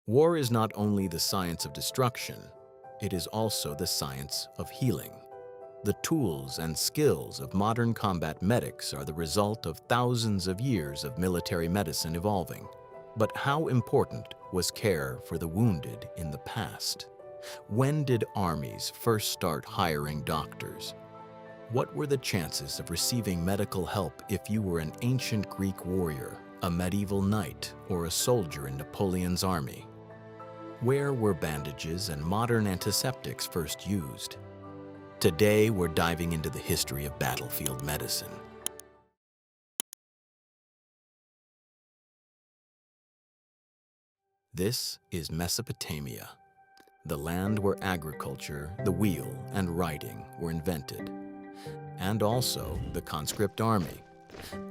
War is not only the science of destruction, it is also the science of healing. The tools and skills of modern combat medics are the result of thousands of years of military medicine evolving. But how important was care for the wounded in the past? When did armies first start hiring doctors? What were the chances of receiving medical help if you were an ancient Greek warrior, a medieval knight, or a soldier in Napoleon's army? Where were bandages and modern antiseptics first used? Today, we're diving into the history of battlefield medicine. This is Mesopotamia, the land where agriculture, the wheel, and writing were invented, and also the conscript army.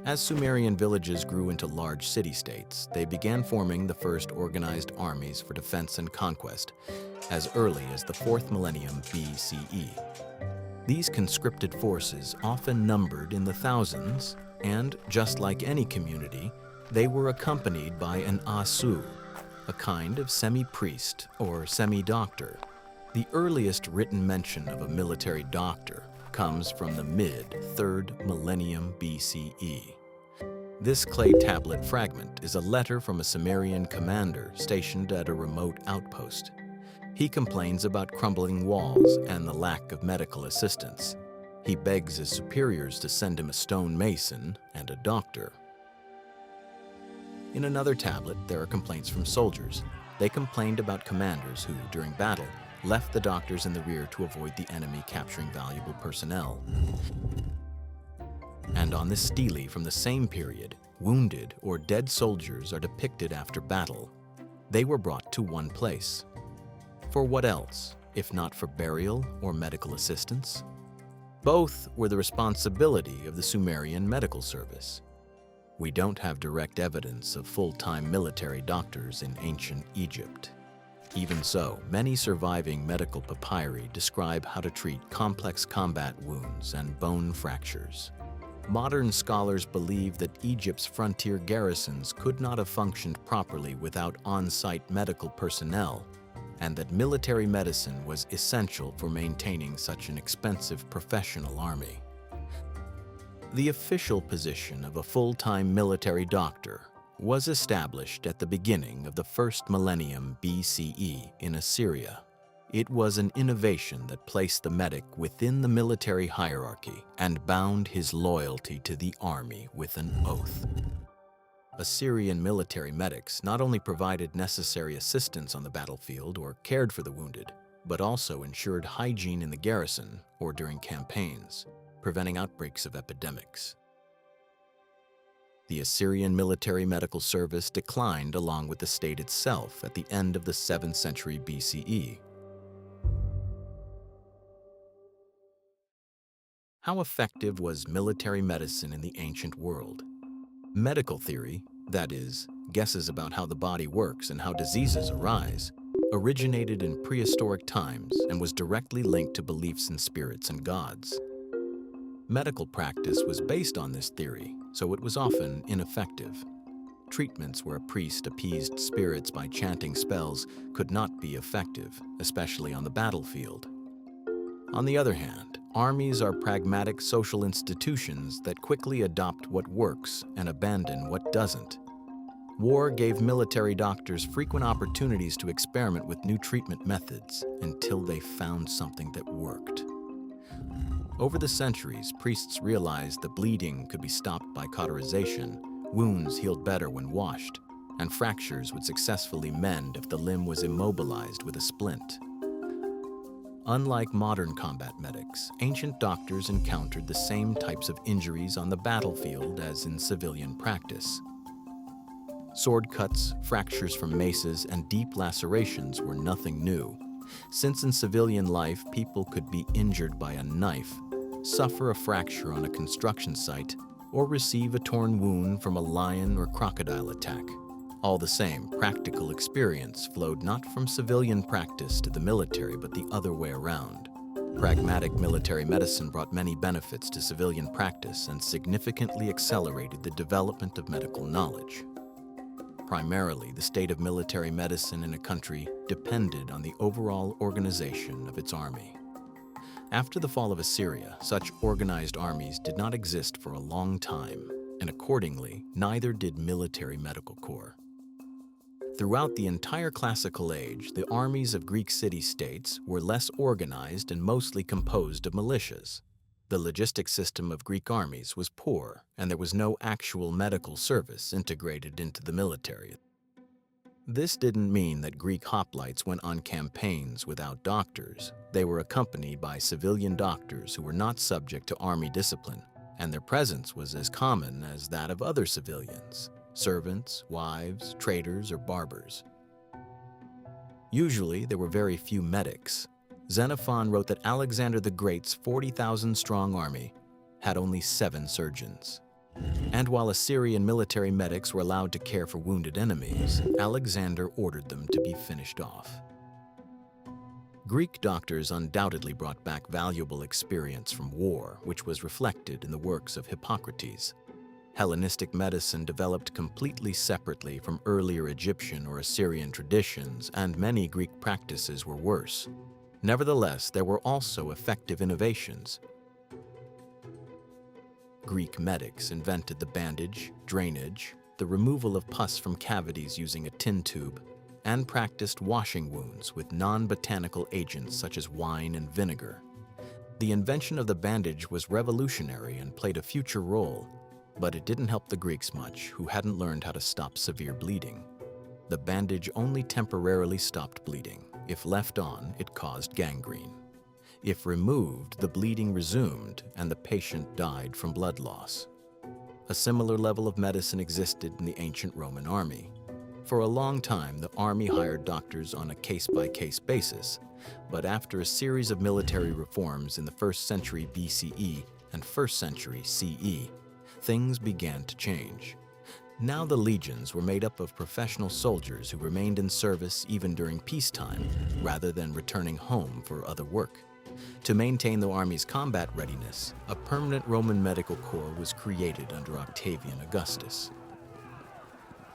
As Sumerian villages grew into large city-states, they began forming the first organized armies for defense and conquest as early as the 4th millennium BCE. These conscripted forces often numbered in the thousands, and just like any community, they were accompanied by an asu, a kind of semi-priest or semi-doctor. The earliest written mention of a military doctor comes from the mid-3rd millennium BCE. This clay tablet fragment is a letter from a Sumerian commander stationed at a remote outpost. He complains about crumbling walls and the lack of medical assistance. He begs his superiors to send him a stone mason and a doctor. In another tablet, there are complaints from soldiers. They complained about commanders who, during battle, left the doctors in the rear to avoid the enemy capturing valuable personnel. And on this stele from the same period, wounded or dead soldiers are depicted after battle. They were brought to one place. For what else, if not for burial or medical assistance? Both were the responsibility of the Sumerian medical service. We don't have direct evidence of full-time military doctors in ancient Egypt. Even so, many surviving medical papyri describe how to treat complex combat wounds and bone fractures. Modern scholars believe that Egypt's frontier garrisons could not have functioned properly without on-site medical personnel, and that military medicine was essential for maintaining such an expensive professional army. The official position of a full-time military doctor was established at the beginning of the 1st millennium BCE in Assyria. It was an innovation that placed the medic within the military hierarchy and bound his loyalty to the army with an oath. Assyrian military medics not only provided necessary assistance on the battlefield or cared for the wounded, but also ensured hygiene in the garrison or during campaigns, preventing outbreaks of epidemics. The Assyrian military medical service declined along with the state itself at the end of the 7th century BCE. How effective was military medicine in the ancient world? Medical theory, that is, guesses about how the body works and how diseases arise, originated in prehistoric times and was directly linked to beliefs in spirits and gods. Medical practice was based on this theory, so it was often ineffective. Treatments where a priest appeased spirits by chanting spells could not be effective, especially on the battlefield. On the other hand, armies are pragmatic social institutions that quickly adopt what works and abandon what doesn't. War gave military doctors frequent opportunities to experiment with new treatment methods until they found something that worked. Over the centuries, priests realized that bleeding could be stopped by cauterization, wounds healed better when washed, and fractures would successfully mend if the limb was immobilized with a splint. Unlike modern combat medics, ancient doctors encountered the same types of injuries on the battlefield as in civilian practice. Sword cuts, fractures from maces, and deep lacerations were nothing new, since in civilian life people could be injured by a knife, suffer a fracture on a construction site, or receive a torn wound from a lion or crocodile attack. All the same, practical experience flowed not from civilian practice to the military, but the other way around. Pragmatic military medicine brought many benefits to civilian practice and significantly accelerated the development of medical knowledge. Primarily, the state of military medicine in a country depended on the overall organization of its army. After the fall of Assyria, such organized armies did not exist for a long time, and accordingly, neither did military medical corps. Throughout the entire classical age, the armies of Greek city-states were less organized and mostly composed of militias. The logistic system of Greek armies was poor, and there was no actual medical service integrated into the military. This didn't mean that Greek hoplites went on campaigns without doctors. They were accompanied by civilian doctors who were not subject to army discipline, and their presence was as common as that of other civilians: servants, wives, traders, or barbers. Usually, there were very few medics. Xenophon wrote that Alexander the Great's 40,000-strong army had only 7 surgeons. And while Assyrian military medics were allowed to care for wounded enemies, Alexander ordered them to be finished off. Greek doctors undoubtedly brought back valuable experience from war, which was reflected in the works of Hippocrates. Hellenistic medicine developed completely separately from earlier Egyptian or Assyrian traditions, and many Greek practices were worse. Nevertheless, there were also effective innovations. Greek medics invented the bandage, drainage, the removal of pus from cavities using a tin tube, and practiced washing wounds with non-botanical agents such as wine and vinegar. The invention of the bandage was revolutionary and played a future role, but it didn't help the Greeks much, who hadn't learned how to stop severe bleeding. The bandage only temporarily stopped bleeding. If left on, it caused gangrene. If removed, the bleeding resumed and the patient died from blood loss. A similar level of medicine existed in the ancient Roman army. For a long time, the army hired doctors on a case-by-case basis, but after a series of military reforms in the 1st century BCE and 1st century CE, things began to change. Now the legions were made up of professional soldiers who remained in service even during peacetime, rather than returning home for other work. To maintain the army's combat readiness, a permanent Roman medical corps was created under Octavian Augustus.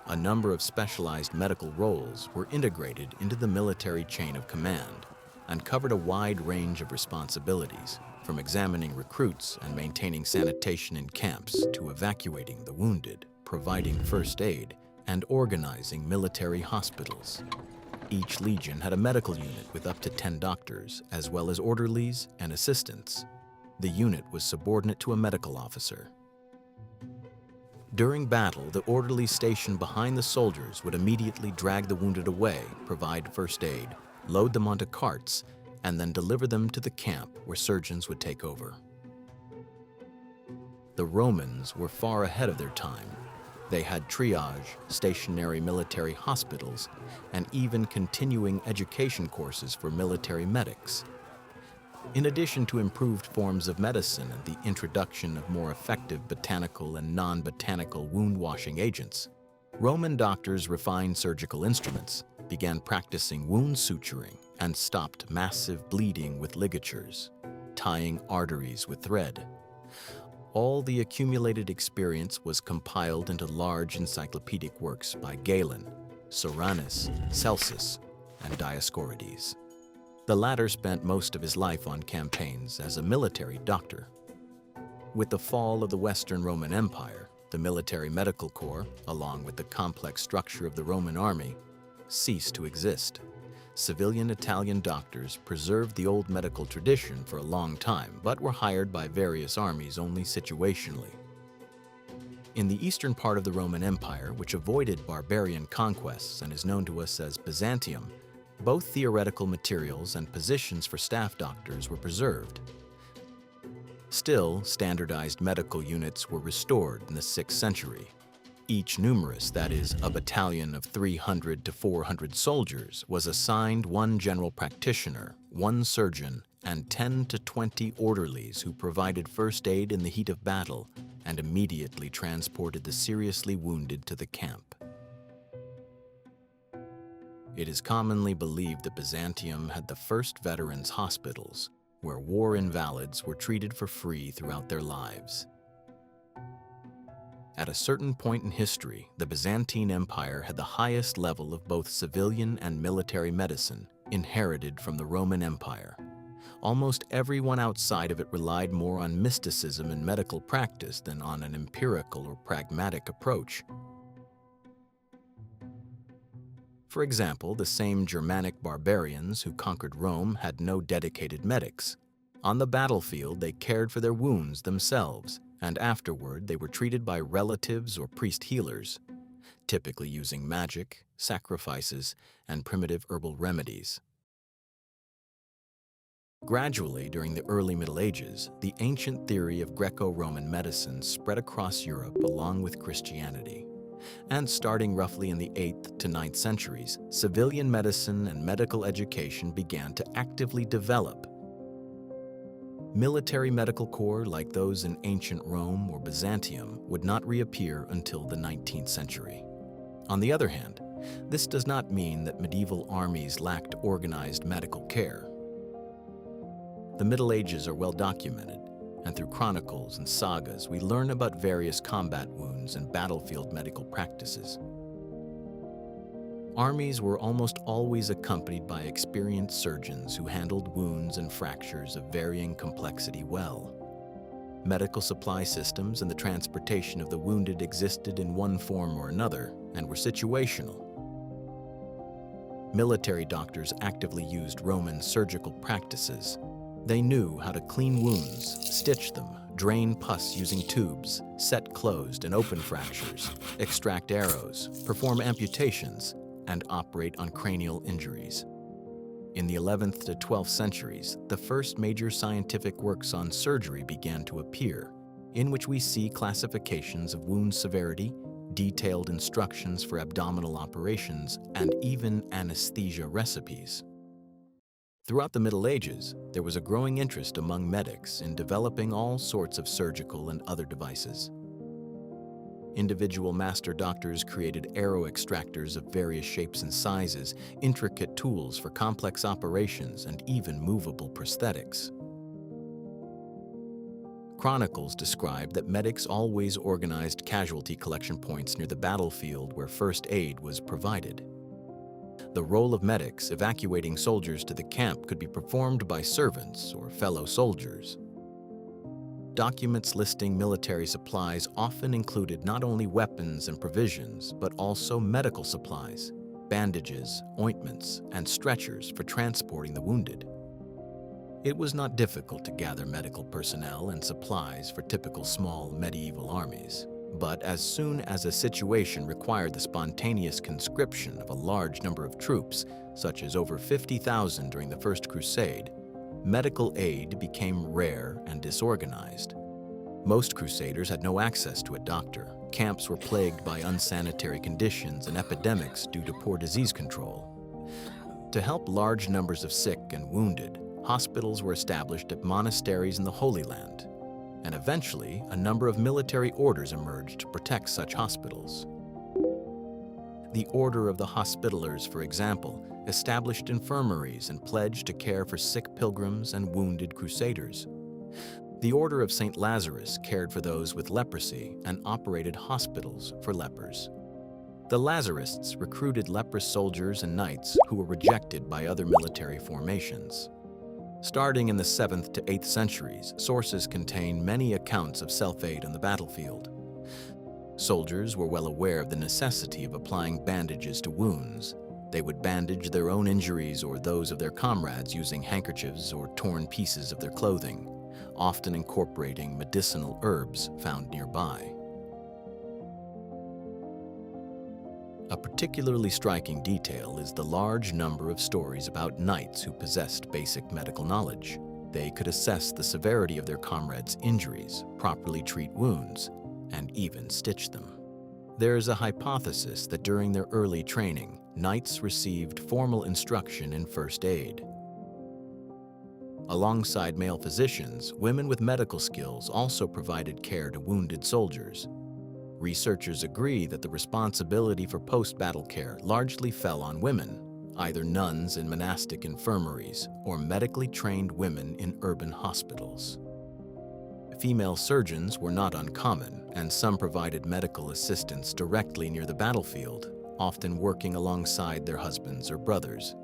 A number of specialized medical roles were integrated into the military chain of command and covered a wide range of responsibilities, from examining recruits and maintaining sanitation in camps to evacuating the wounded, providing first aid, and organizing military hospitals. Each legion had a medical unit with up to 10 doctors, as well as orderlies and assistants. The unit was subordinate to a medical officer. During battle, the orderlies stationed behind the soldiers would immediately drag the wounded away, provide first aid, load them onto carts, and then deliver them to the camp where surgeons would take over. The Romans were far ahead of their time. They had triage, stationary military hospitals, and even continuing education courses for military medics. In addition to improved forms of medicine and the introduction of more effective botanical and non-botanical wound-washing agents, Roman doctors refined surgical instruments, began practicing wound suturing, and stopped massive bleeding with ligatures, tying arteries with thread. All the accumulated experience was compiled into large encyclopedic works by Galen, Soranus, Celsus, and Dioscorides. The latter spent most of his life on campaigns as a military doctor. With the fall of the Western Roman Empire, the military medical corps, along with the complex structure of the Roman army, ceased to exist. Civilian Italian doctors preserved the old medical tradition for a long time, but were hired by various armies only situationally. In the eastern part of the Roman Empire, which avoided barbarian conquests and is known to us as Byzantium, both theoretical materials and positions for staff doctors were preserved. Still, standardized medical units were restored in the 6th century. Each numerus, that is, a battalion of 300 to 400 soldiers, was assigned one general practitioner, one surgeon, and 10 to 20 orderlies who provided first aid in the heat of battle and immediately transported the seriously wounded to the camp. It is commonly believed that Byzantium had the first veterans' hospitals, where war invalids were treated for free throughout their lives. At a certain point in history, the Byzantine Empire had the highest level of both civilian and military medicine, inherited from the Roman Empire. Almost everyone outside of it relied more on mysticism and medical practice than on an empirical or pragmatic approach. For example, the same Germanic barbarians who conquered Rome had no dedicated medics. On the battlefield, they cared for their wounds themselves, and afterward they were treated by relatives or priest healers, typically using magic, sacrifices, and primitive herbal remedies. Gradually, during the early Middle Ages, the ancient theory of Greco-Roman medicine spread across Europe along with Christianity. And starting roughly in the 8th to 9th centuries, civilian medicine and medical education began to actively develop. Military medical corps like those in ancient Rome or Byzantium would not reappear until the 19th century. On the other hand, this does not mean that medieval armies lacked organized medical care. The Middle Ages are well documented, and through chronicles and sagas we learn about various combat wounds and battlefield medical practices. Armies were almost always accompanied by experienced surgeons who handled wounds and fractures of varying complexity well. Medical supply systems and the transportation of the wounded existed in one form or another and were situational. Military doctors actively used Roman surgical practices. They knew how to clean wounds, stitch them, drain pus using tubes, set closed and open fractures, extract arrows, perform amputations, and operate on cranial injuries. In the 11th to 12th centuries, the first major scientific works on surgery began to appear, in which we see classifications of wound severity, detailed instructions for abdominal operations, and even anesthesia recipes. Throughout the Middle Ages, there was a growing interest among medics in developing all sorts of surgical and other devices. Individual master doctors created arrow extractors of various shapes and sizes, intricate tools for complex operations, and even movable prosthetics. Chronicles describe that medics always organized casualty collection points near the battlefield where first aid was provided. The role of medics evacuating soldiers to the camp could be performed by servants or fellow soldiers. Documents listing military supplies often included not only weapons and provisions, but also medical supplies, bandages, ointments, and stretchers for transporting the wounded. It was not difficult to gather medical personnel and supplies for typical small medieval armies. But as soon as a situation required the spontaneous conscription of a large number of troops, such as over 50,000 during the First Crusade, medical aid became rare and disorganized. Most crusaders had no access to a doctor. Camps were plagued by unsanitary conditions and epidemics due to poor disease control. To help large numbers of sick and wounded, hospitals were established at monasteries in the Holy Land, and eventually a number of military orders emerged to protect such hospitals. The Order of the Hospitallers, for example, established infirmaries and pledged to care for sick pilgrims and wounded crusaders. The Order of St. Lazarus cared for those with leprosy and operated hospitals for lepers. The Lazarists recruited leprous soldiers and knights who were rejected by other military formations. Starting in the 7th to 8th centuries, sources contain many accounts of self-aid on the battlefield. Soldiers were well aware of the necessity of applying bandages to wounds. They would bandage their own injuries or those of their comrades using handkerchiefs or torn pieces of their clothing, often incorporating medicinal herbs found nearby. A particularly striking detail is the large number of stories about knights who possessed basic medical knowledge. They could assess the severity of their comrades' injuries, properly treat wounds, and even stitch them. There is a hypothesis that during their early training, knights received formal instruction in first aid. Alongside male physicians, women with medical skills also provided care to wounded soldiers. Researchers agree that the responsibility for post-battle care largely fell on women, either nuns in monastic infirmaries or medically trained women in urban hospitals. Female surgeons were not uncommon, and some provided medical assistance directly near the battlefield, often working alongside their husbands or brothers.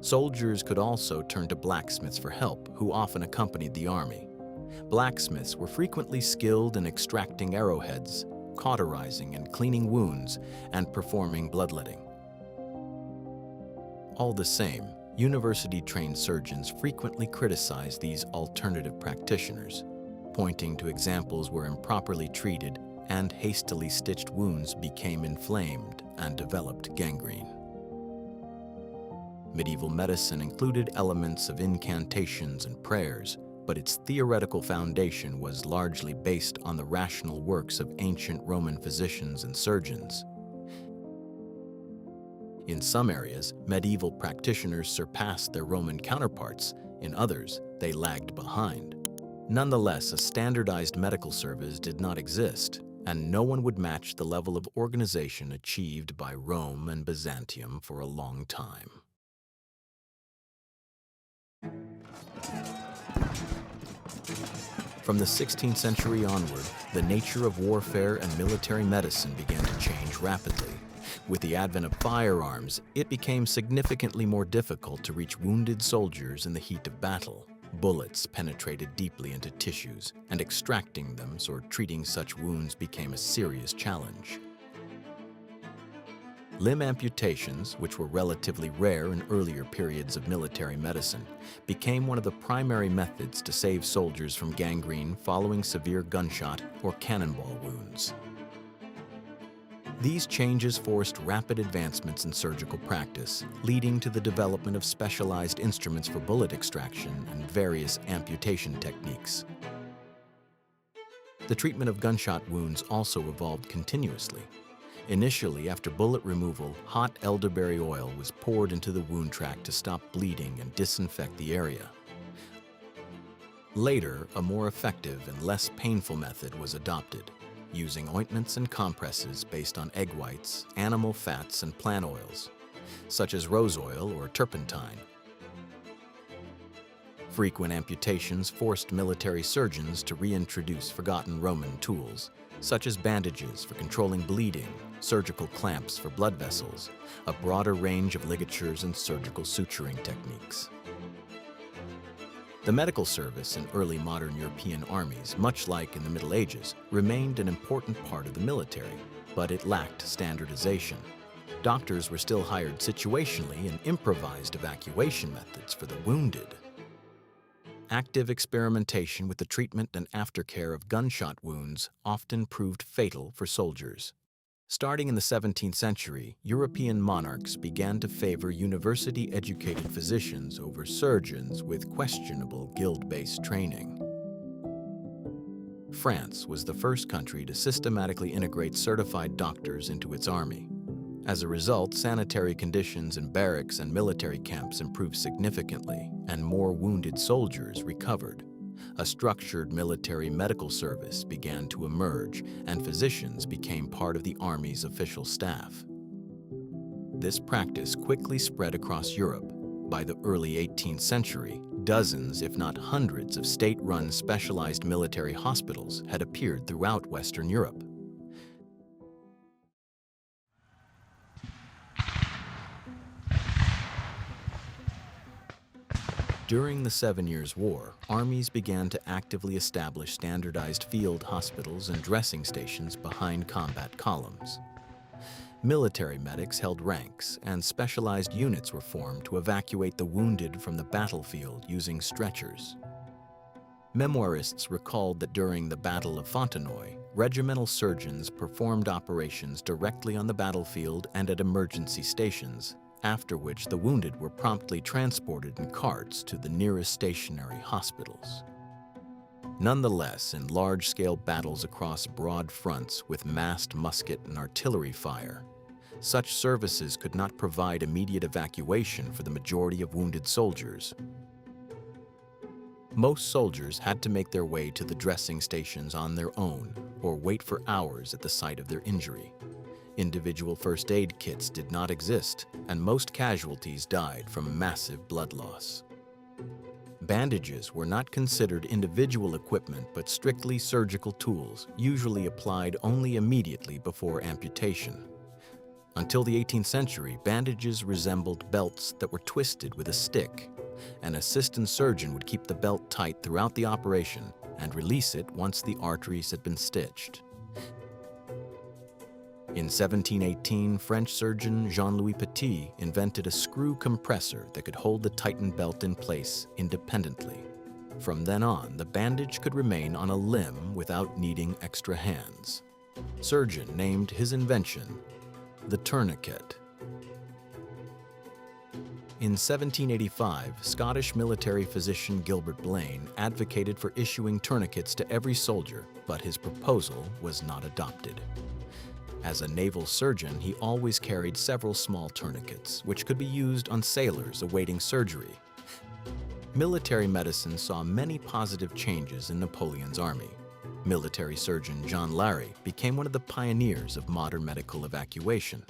Soldiers could also turn to blacksmiths for help, who often accompanied the army. Blacksmiths were frequently skilled in extracting arrowheads, cauterizing and cleaning wounds, and performing bloodletting. All the same, university-trained surgeons frequently criticized these alternative practitioners, pointing to examples where improperly treated and hastily stitched wounds became inflamed and developed gangrene. Medieval medicine included elements of incantations and prayers, but its theoretical foundation was largely based on the rational works of ancient Roman physicians and surgeons. In some areas, medieval practitioners surpassed their Roman counterparts. In others, they lagged behind. Nonetheless, a standardized medical service did not exist, and no one would match the level of organization achieved by Rome and Byzantium for a long time. From the 16th century onward, the nature of warfare and military medicine began to change rapidly. With the advent of firearms, it became significantly more difficult to reach wounded soldiers in the heat of battle. Bullets penetrated deeply into tissues, and extracting them or treating such wounds became a serious challenge. Limb amputations, which were relatively rare in earlier periods of military medicine, became one of the primary methods to save soldiers from gangrene following severe gunshot or cannonball wounds. These changes forced rapid advancements in surgical practice, leading to the development of specialized instruments for bullet extraction and various amputation techniques. The treatment of gunshot wounds also evolved continuously. Initially, after bullet removal, hot elderberry oil was poured into the wound tract to stop bleeding and disinfect the area. Later, a more effective and less painful method was adopted, using ointments and compresses based on egg whites, animal fats, and plant oils, such as rose oil or turpentine. Frequent amputations forced military surgeons to reintroduce forgotten Roman tools, such as bandages for controlling bleeding, surgical clamps for blood vessels, a broader range of ligatures and surgical suturing techniques. The medical service in early modern European armies, much like in the Middle Ages, remained an important part of the military, but it lacked standardization. Doctors were still hired situationally and improvised evacuation methods for the wounded. Active experimentation with the treatment and aftercare of gunshot wounds often proved fatal for soldiers. Starting in the 17th century, European monarchs began to favor university-educated physicians over surgeons with questionable guild-based training. France was the first country to systematically integrate certified doctors into its army. As a result, sanitary conditions in barracks and military camps improved significantly, and more wounded soldiers recovered. A structured military medical service began to emerge, and physicians became part of the army's official staff. This practice quickly spread across Europe. By the early 18th century, dozens, if not hundreds, of state-run specialized military hospitals had appeared throughout Western Europe. During the 7 Years' War, armies began to actively establish standardized field hospitals and dressing stations behind combat columns. Military medics held ranks, and specialized units were formed to evacuate the wounded from the battlefield using stretchers. Memoirists recalled that during the Battle of Fontenoy, regimental surgeons performed operations directly on the battlefield and at emergency stations, after which the wounded were promptly transported in carts to the nearest stationary hospitals. Nonetheless, in large-scale battles across broad fronts with massed musket and artillery fire, such services could not provide immediate evacuation for the majority of wounded soldiers. Most soldiers had to make their way to the dressing stations on their own or wait for hours at the site of their injury. Individual first aid kits did not exist, and most casualties died from massive blood loss. Bandages were not considered individual equipment but strictly surgical tools, usually applied only immediately before amputation. Until the 18th century, bandages resembled belts that were twisted with a stick. An assistant surgeon would keep the belt tight throughout the operation and release it once the arteries had been stitched. In 1718, French surgeon Jean Petit invented a screw compressor that could hold the tightened belt in place independently. From then on, the bandage could remain on a limb without needing extra hands. Surgeon named his invention the tourniquet. In 1785, Scottish military physician Gilbert Blaine advocated for issuing tourniquets to every soldier, but his proposal was not adopted. As a naval surgeon, he always carried several small tourniquets, which could be used on sailors awaiting surgery. Military medicine saw many positive changes in Napoleon's army. Military surgeon Jean Larrey became one of the pioneers of modern medical evacuation.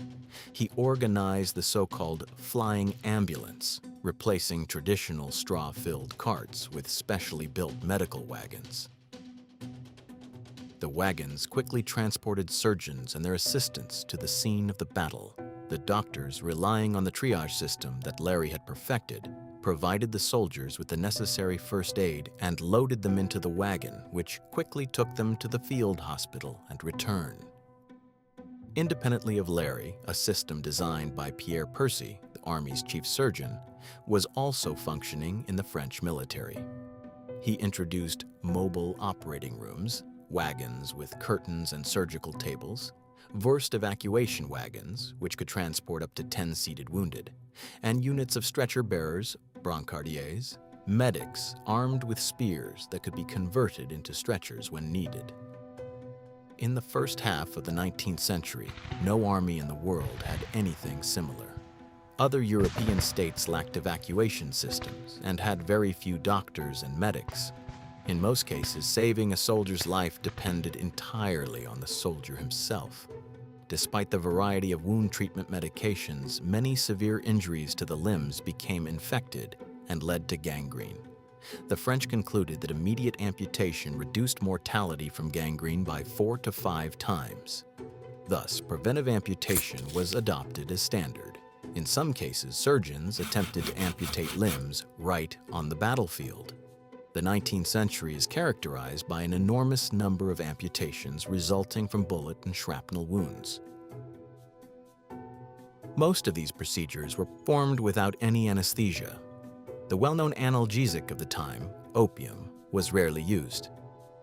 He organized the so-called flying ambulance, replacing traditional straw-filled carts with specially built medical wagons. The wagons quickly transported surgeons and their assistants to the scene of the battle. The doctors, relying on the triage system that Larrey had perfected, provided the soldiers with the necessary first aid and loaded them into the wagon, which quickly took them to the field hospital and return. Independently of Larrey, a system designed by Pierre Percy, the Army's chief surgeon, was also functioning in the French military. He introduced mobile operating rooms, wagons with curtains and surgical tables, Wurst evacuation wagons, which could transport up to 10 seated wounded, and units of stretcher bearers, brancardiers, medics armed with spears that could be converted into stretchers when needed. In the first half of the 19th century, no army in the world had anything similar. Other European states lacked evacuation systems and had very few doctors and medics. In most cases, saving a soldier's life depended entirely on the soldier himself. Despite the variety of wound treatment medications, many severe injuries to the limbs became infected and led to gangrene. The French concluded that immediate amputation reduced mortality from gangrene by 4 to 5 times. Thus, preventive amputation was adopted as standard. In some cases, surgeons attempted to amputate limbs right on the battlefield. The 19th century is characterized by an enormous number of amputations resulting from bullet and shrapnel wounds. Most of these procedures were performed without any anesthesia. The well-known analgesic of the time, opium, was rarely used.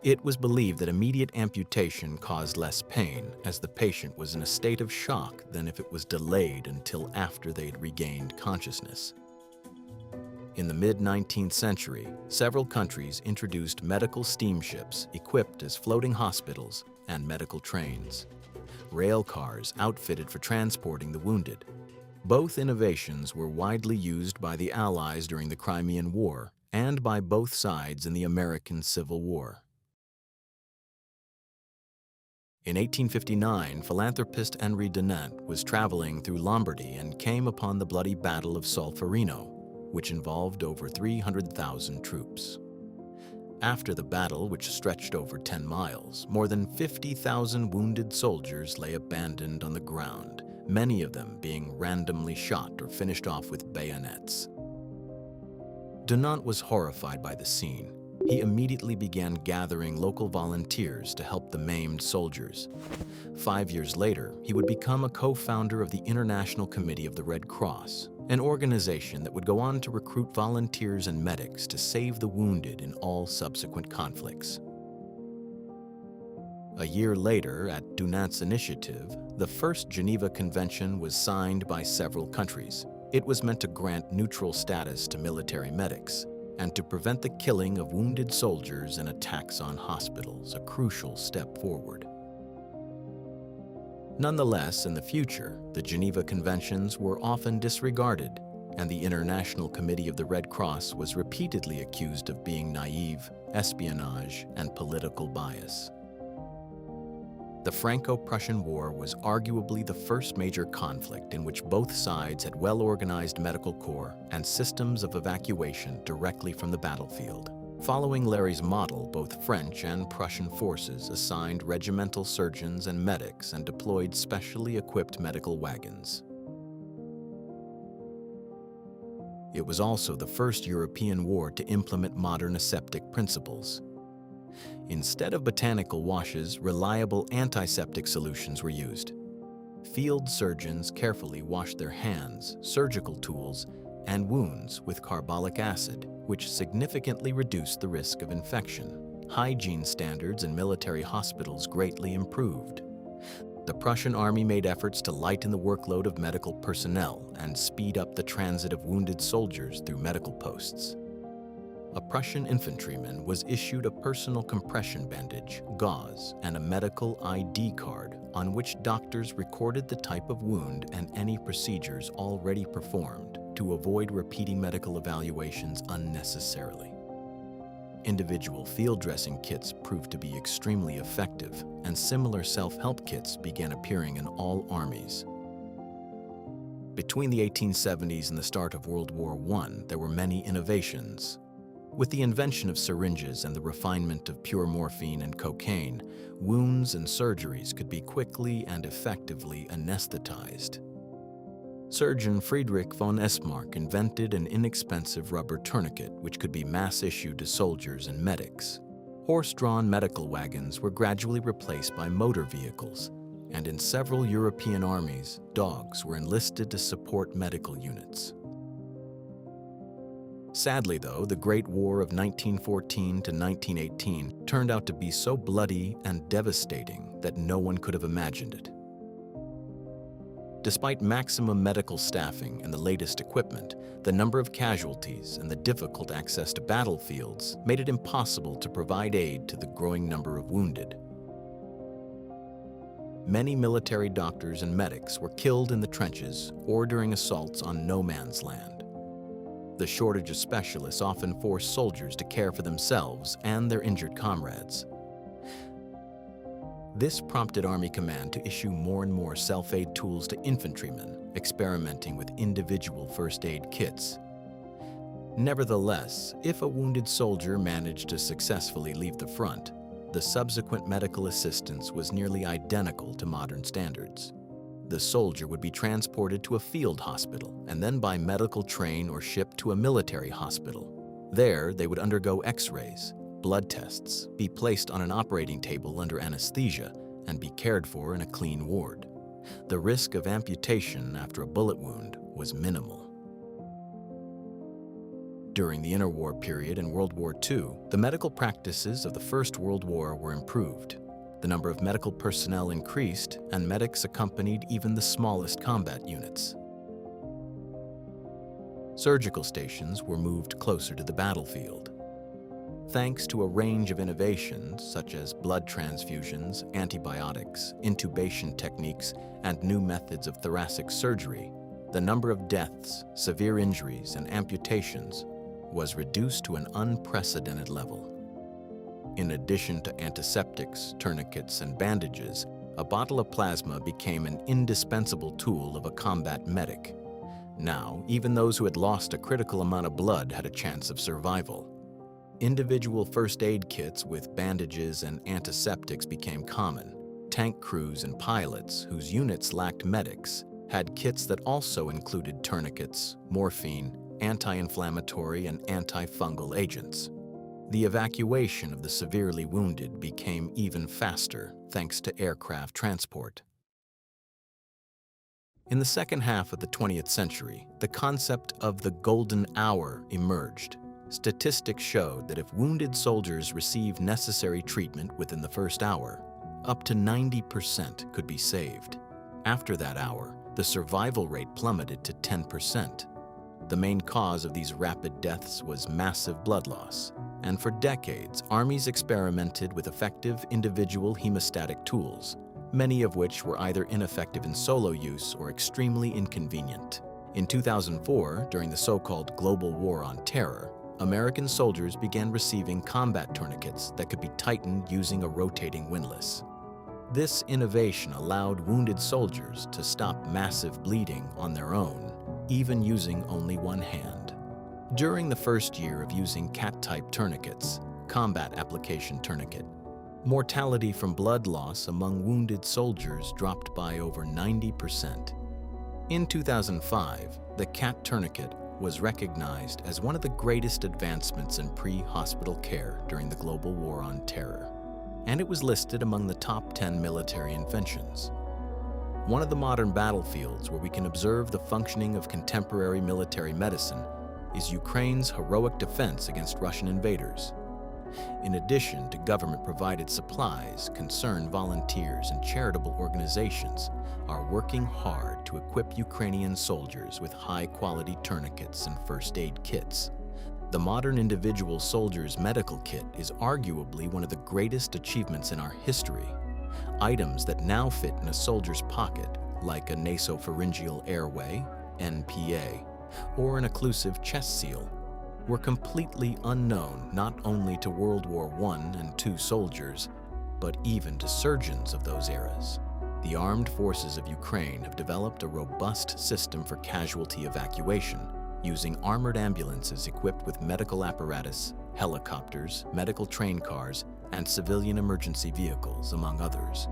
It was believed that immediate amputation caused less pain, as the patient was in a state of shock than if it was delayed until after they had regained consciousness. In the mid-19th century, several countries introduced medical steamships equipped as floating hospitals and medical trains. Rail cars outfitted for transporting the wounded. Both innovations were widely used by the Allies during the Crimean War and by both sides in the American Civil War. In 1859, philanthropist Henri Dunant was traveling through Lombardy and came upon the bloody Battle of Solferino, which involved over 300,000 troops. After the battle, which stretched over 10 miles, more than 50,000 wounded soldiers lay abandoned on the ground, many of them being randomly shot or finished off with bayonets. Dunant was horrified by the scene. He immediately began gathering local volunteers to help the maimed soldiers. 5 years later, he would become a co-founder of the International Committee of the Red Cross, an organization that would go on to recruit volunteers and medics to save the wounded in all subsequent conflicts. A year later, at Dunant's initiative, the first Geneva Convention was signed by several countries. It was meant to grant neutral status to military medics and to prevent the killing of wounded soldiers and attacks on hospitals, a crucial step forward. Nonetheless, in the future, the Geneva Conventions were often disregarded, and the International Committee of the Red Cross was repeatedly accused of being naive, espionage, and political bias. The Franco-Prussian War was arguably the first major conflict in which both sides had well-organized medical corps and systems of evacuation directly from the battlefield. Following Larrey's model, both French and Prussian forces assigned regimental surgeons and medics and deployed specially equipped medical wagons. It was also the first European war to implement modern aseptic principles. Instead of botanical washes, reliable antiseptic solutions were used. Field surgeons carefully washed their hands, surgical tools, and wounds with carbolic acid, which significantly reduced the risk of infection. Hygiene standards in military hospitals greatly improved. The Prussian army made efforts to lighten the workload of medical personnel and speed up the transit of wounded soldiers through medical posts. A Prussian infantryman was issued a personal compression bandage, gauze, and a medical ID card on which doctors recorded the type of wound and any procedures already performed to avoid repeating medical evaluations unnecessarily. Individual field dressing kits proved to be extremely effective, and similar self-help kits began appearing in all armies. Between the 1870s and the start of World War I, there were many innovations. With the invention of syringes and the refinement of pure morphine and cocaine, wounds and surgeries could be quickly and effectively anesthetized. Surgeon Friedrich von Esmark invented an inexpensive rubber tourniquet which could be mass-issued to soldiers and medics. Horse-drawn medical wagons were gradually replaced by motor vehicles, and in several European armies, dogs were enlisted to support medical units. Sadly, though, the Great War of 1914 to 1918 turned out to be so bloody and devastating that no one could have imagined it. Despite maximum medical staffing and the latest equipment, the number of casualties and the difficult access to battlefields made it impossible to provide aid to the growing number of wounded. Many military doctors and medics were killed in the trenches or during assaults on no man's land. The shortage of specialists often forced soldiers to care for themselves and their injured comrades. This prompted Army Command to issue more and more self-aid tools to infantrymen, experimenting with individual first aid kits. Nevertheless, if a wounded soldier managed to successfully leave the front, the subsequent medical assistance was nearly identical to modern standards. The soldier would be transported to a field hospital and then by medical train or shipped to a military hospital. There, they would undergo x-rays, blood tests, be placed on an operating table under anesthesia, and be cared for in a clean ward. The risk of amputation after a bullet wound was minimal. During the interwar period in World War II, the medical practices of the First World War were improved. The number of medical personnel increased, and medics accompanied even the smallest combat units. Surgical stations were moved closer to the battlefield. Thanks to a range of innovations such as blood transfusions, antibiotics, intubation techniques, and new methods of thoracic surgery, the number of deaths, severe injuries, and amputations was reduced to an unprecedented level. In addition to antiseptics, tourniquets, and bandages, a bottle of plasma became an indispensable tool of a combat medic. Now, even those who had lost a critical amount of blood had a chance of survival. Individual first aid kits with bandages and antiseptics became common. Tank crews and pilots, whose units lacked medics, had kits that also included tourniquets, morphine, anti-inflammatory, and antifungal agents. The evacuation of the severely wounded became even faster thanks to aircraft transport. In the second half of the 20th century, the concept of the golden hour emerged. Statistics showed that if wounded soldiers received necessary treatment within the first hour, up to 90% could be saved. After that hour, the survival rate plummeted to 10%. The main cause of these rapid deaths was massive blood loss, and for decades, armies experimented with effective individual hemostatic tools, many of which were either ineffective in solo use or extremely inconvenient. In 2004, during the so-called Global War on Terror, American soldiers began receiving combat tourniquets that could be tightened using a rotating windlass. This innovation allowed wounded soldiers to stop massive bleeding on their own, even using only one hand. During the first year of using cat-type tourniquets, combat application tourniquet, mortality from blood loss among wounded soldiers dropped by over 90%. In 2005, the cat tourniquet was recognized as one of the greatest advancements in pre-hospital care during the global war on terror, and it was listed among the top 10 military inventions. One of the modern battlefields where we can observe the functioning of contemporary military medicine is Ukraine's heroic defense against Russian invaders. In addition to government-provided supplies, concerned volunteers and charitable organizations are working hard to equip Ukrainian soldiers with high-quality tourniquets and first aid kits. The modern individual soldier's medical kit is arguably one of the greatest achievements in our history. Items that now fit in a soldier's pocket, like a nasopharyngeal airway, NPA, or an occlusive chest seal, were completely unknown not only to World War I and II soldiers, but even to surgeons of those eras. The armed forces of Ukraine have developed a robust system for casualty evacuation, using armored ambulances equipped with medical apparatus, helicopters, medical train cars, and civilian emergency vehicles, among others.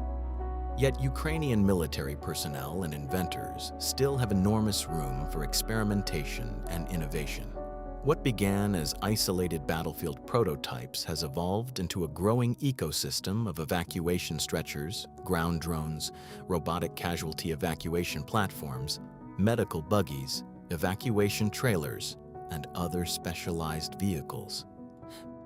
Yet Ukrainian military personnel and inventors still have enormous room for experimentation and innovation. What began as isolated battlefield prototypes has evolved into a growing ecosystem of evacuation stretchers, ground drones, robotic casualty evacuation platforms, medical buggies, evacuation trailers, and other specialized vehicles.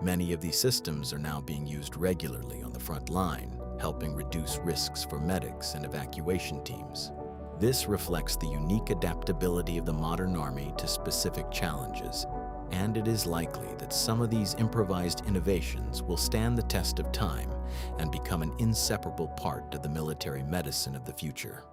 Many of these systems are now being used regularly on the front line, helping reduce risks for medics and evacuation teams. This reflects the unique adaptability of the modern army to specific challenges, and it is likely that some of these improvised innovations will stand the test of time and become an inseparable part of the military medicine of the future.